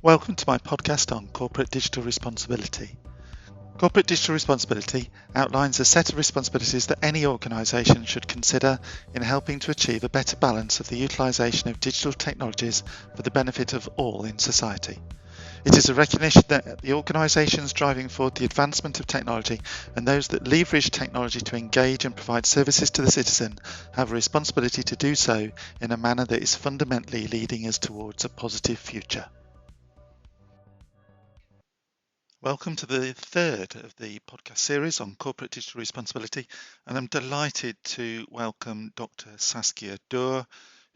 Welcome to my podcast on corporate digital responsibility. Corporate digital responsibility outlines a set of responsibilities that any organisation should consider in helping to achieve a better balance of the utilisation of digital technologies for the benefit of all in society. It is a recognition that the organisations driving forward the advancement of technology and those that leverage technology to engage and provide services to the citizen have a responsibility to do so in a manner that is fundamentally leading us towards a positive future. Welcome to the third of the podcast series on corporate digital responsibility, and I'm delighted to welcome Dr Saskia Dörr,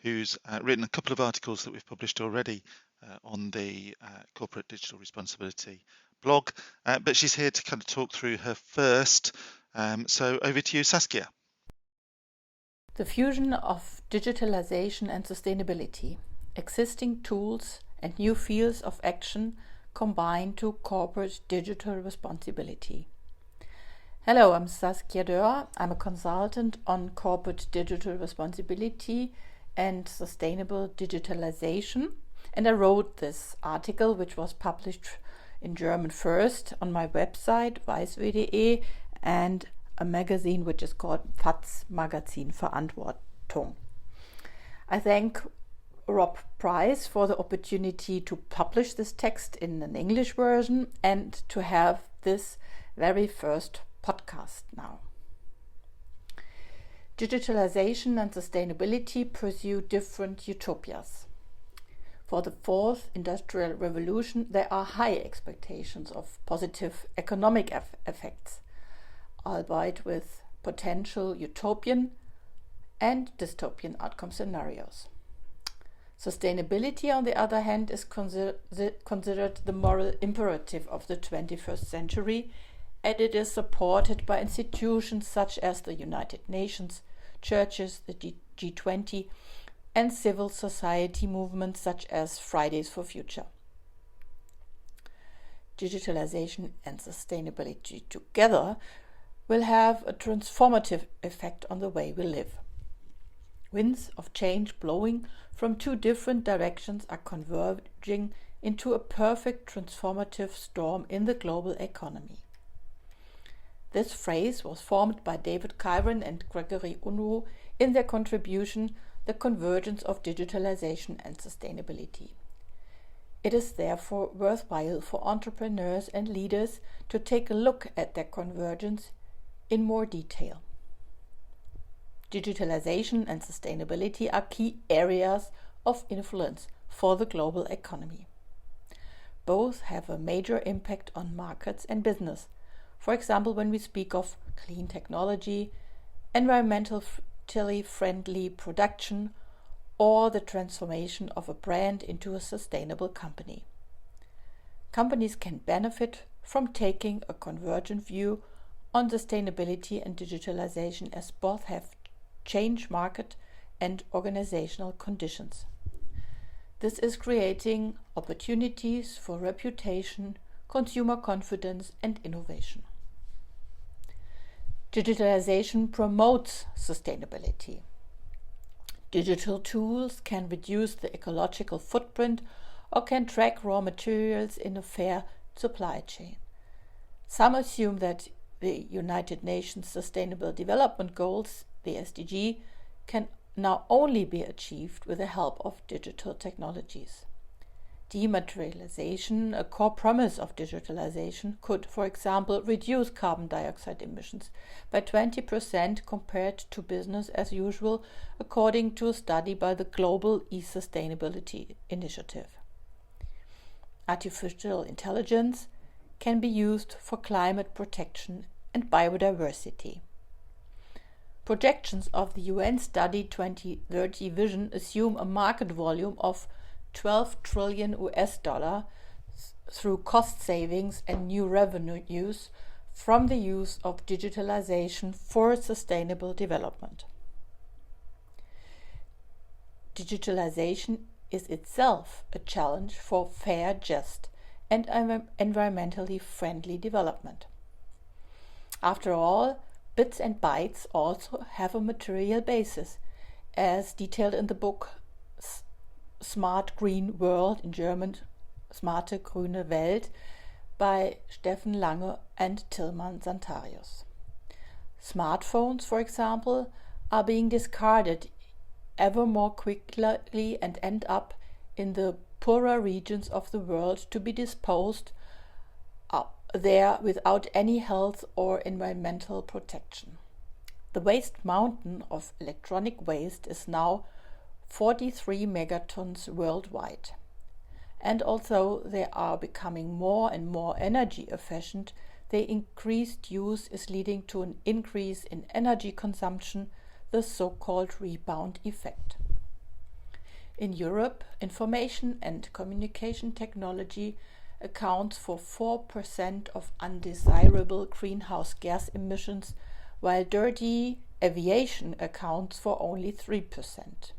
who's written a couple of articles that we've published already on the corporate digital responsibility blog, but she's here to kind of talk through her first. So over to you, Saskia. The fusion of digitalization and sustainability, existing tools and new fields of action combined to corporate digital responsibility. Hello, I'm Saskia Dörr. I'm a consultant on corporate digital responsibility and sustainable digitalization, and I wrote this article, which was published in German first on my website weiß.de and a magazine which is called FAZ Magazin Verantwortung. I thank Rob Price for the opportunity to publish this text in an English version and to have this very first podcast now. Digitalization and sustainability pursue different utopias. For the fourth industrial revolution, there are high expectations of positive economic effects, albeit with potential utopian and dystopian outcome scenarios. Sustainability, on the other hand, is considered the moral imperative of the 21st century, and it is supported by institutions such as the United Nations, churches, the G20, and civil society movements such as Fridays for Future. Digitalization and sustainability together will have a transformative effect on the way we live. Winds of change blowing from two different directions are converging into a perfect transformative storm in the global economy. This phrase was formed by David Kyron and Gregory Unruh in their contribution The Convergence of Digitalization and Sustainability. It is therefore worthwhile for entrepreneurs and leaders to take a look at their convergence in more detail. Digitalization and sustainability are key areas of influence for the global economy. Both have a major impact on markets and business. For example, when we speak of clean technology, environmentally friendly production, or the transformation of a brand into a sustainable company. Companies can benefit from taking a convergent view on sustainability and digitalization, as both have change market and organizational conditions. This is creating opportunities for reputation, consumer confidence, and innovation. Digitalization promotes sustainability. Digital tools can reduce the ecological footprint or can track raw materials in a fair supply chain. Some assume that the United Nations Sustainable Development Goals, the SDG, can now only be achieved with the help of digital technologies. Dematerialization, a core promise of digitalization, could, for example, reduce carbon dioxide emissions by 20% compared to business as usual, according to a study by the Global E-Sustainability Initiative. Artificial intelligence can be used for climate protection and biodiversity. Projections of the UN Study 2030 Vision assume a market volume of $12 trillion through cost savings and new revenues from the use of digitalization for sustainable development. Digitalization is itself a challenge for fair, just, and environmentally friendly development. After all, bits and bytes also have a material basis, as detailed in the book Smart Green World, in German Smarte Grüne Welt by Steffen Lange and Tilman Santarius. Smartphones, for example, are being discarded ever more quickly and end up in the poorer regions of the world to be disposed there without any health or environmental protection. The waste mountain of electronic waste is now 43 megatons worldwide. And although they are becoming more and more energy efficient, their increased use is leading to an increase in energy consumption, the so-called rebound effect. In Europe, information and communication technology accounts for 4% of undesirable greenhouse gas emissions, while dirty aviation accounts for only 3%.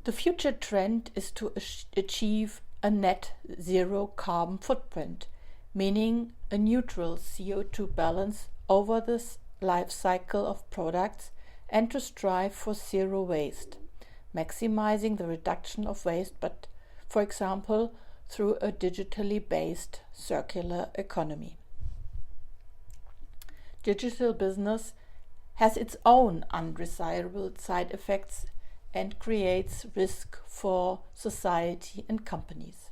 The future trend is to achieve a net zero carbon footprint, meaning a neutral CO2 balance over the life cycle of products, and to strive for zero waste, maximizing the reduction of waste, but, for example, through a digitally based circular economy. Digital business has its own undesirable side effects and creates risk for society and companies.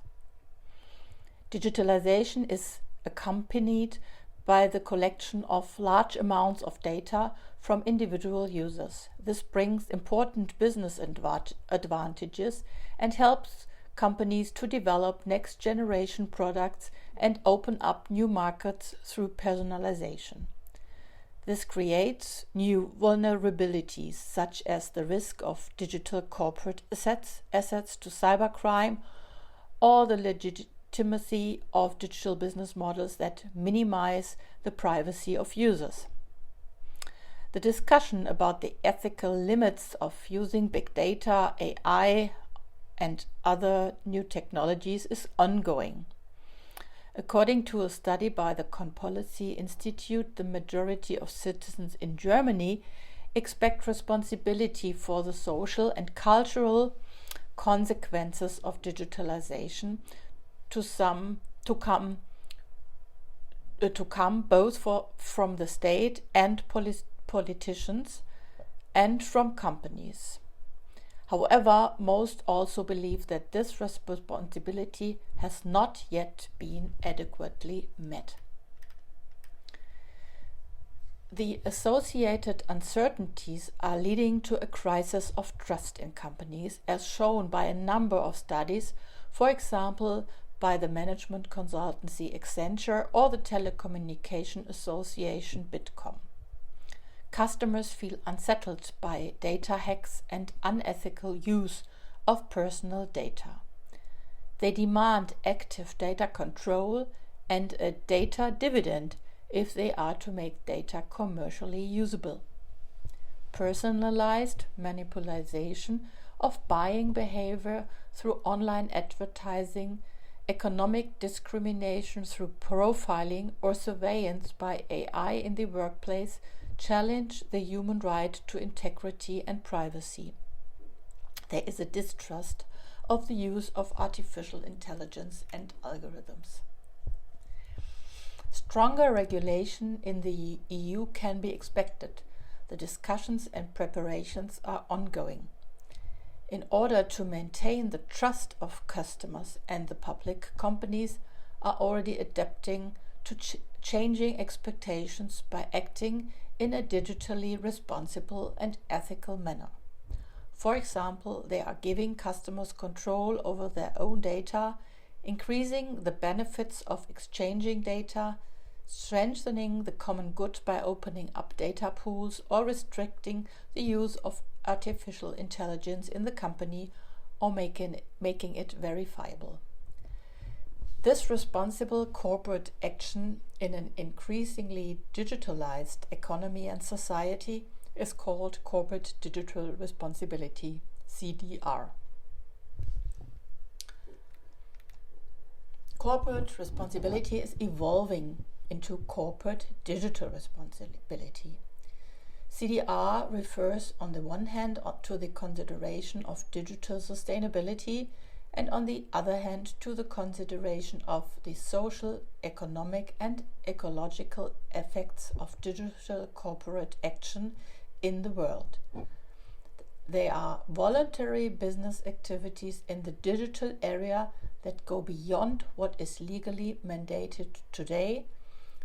Digitalization is accompanied by the collection of large amounts of data from individual users. This brings important business advantages and helps companies to develop next-generation products and open up new markets through personalization. This creates new vulnerabilities, such as the risk of digital corporate assets to cybercrime, or the legitimacy of digital business models that minimize the privacy of users. The discussion about the ethical limits of using big data, AI, and other new technologies is ongoing. According to a study by the Policy Institute, the majority of citizens in Germany expect responsibility for the social and cultural consequences of digitalization to come both from the state and politicians and from companies. However, most also believe that this responsibility has not yet been adequately met. The associated uncertainties are leading to a crisis of trust in companies, as shown by a number of studies, for example, by the management consultancy Accenture or the telecommunication association Bitkom. Customers feel unsettled by data hacks and unethical use of personal data. They demand active data control and a data dividend if they are to make data commercially usable. Personalized manipulation of buying behavior through online advertising, economic discrimination through profiling, or surveillance by AI in the workplace challenge the human right to integrity and privacy. There is a distrust of the use of artificial intelligence and algorithms. Stronger regulation in the EU can be expected. The discussions and preparations are ongoing. In order to maintain the trust of customers and the public, companies are already adapting to changing expectations by acting in a digitally responsible and ethical manner. For example, they are giving customers control over their own data, increasing the benefits of exchanging data, strengthening the common good by opening up data pools, or restricting the use of artificial intelligence in the company, or making it verifiable. This responsible corporate action in an increasingly digitalized economy and society is called corporate digital responsibility, CDR. Corporate responsibility is evolving into corporate digital responsibility. CDR refers on the one hand to the consideration of digital sustainability and on the other hand to the consideration of the social, economic and ecological effects of digital corporate action in the world. They are voluntary business activities in the digital area that go beyond what is legally mandated today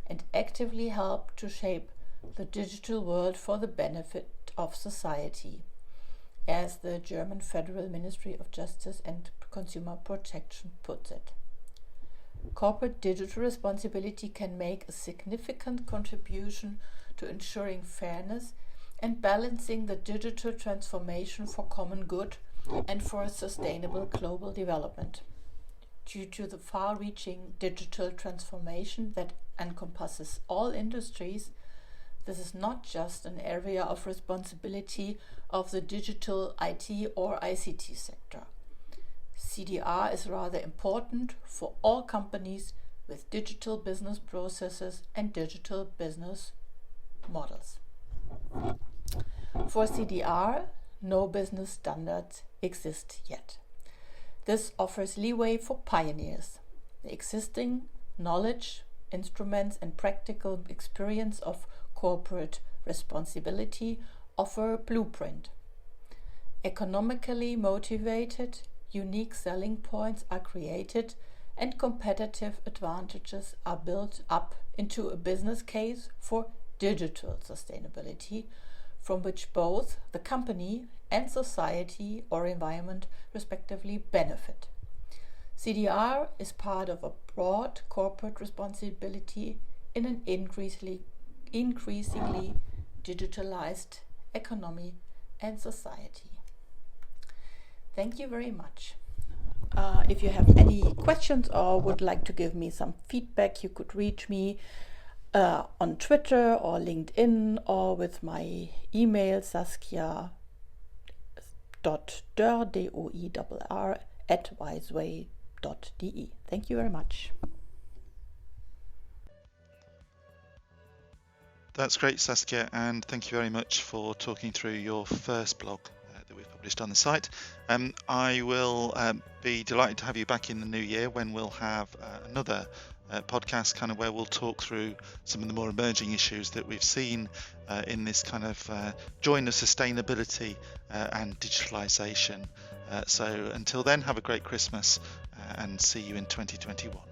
and actively help to shape the digital world for the benefit of society, as the German Federal Ministry of Justice and Consumer Protection puts it. Corporate digital responsibility can make a significant contribution to ensuring fairness and balancing the digital transformation for common good and for sustainable global development. Due to the far-reaching digital transformation that encompasses all industries, this is not just an area of responsibility of the digital IT or ICT sector. CDR is rather important for all companies with digital business processes and digital business models. For CDR, no business standards exist yet. This offers leeway for pioneers. The existing knowledge, instruments and practical experience of corporate responsibility offer a blueprint. Economically motivated, unique selling points are created and competitive advantages are built up into a business case for digital sustainability, from which both the company and society or environment respectively benefit. CDR is part of a broad corporate responsibility in an increasingly digitalized economy and society. Thank you very much. If you have any questions or would like to give me some feedback, you could reach me on Twitter or LinkedIn or with my email saskia.dörr, DOIRR, @wiseway.de. Thank you very much. That's great, Saskia, and thank you very much for talking through your first blog that we've published on the site. I will be delighted to have you back in the new year when we'll have another podcast kind of where we'll talk through some of the more emerging issues that we've seen in this kind of join of sustainability and digitalisation. So until then, have a great Christmas and see you in 2021.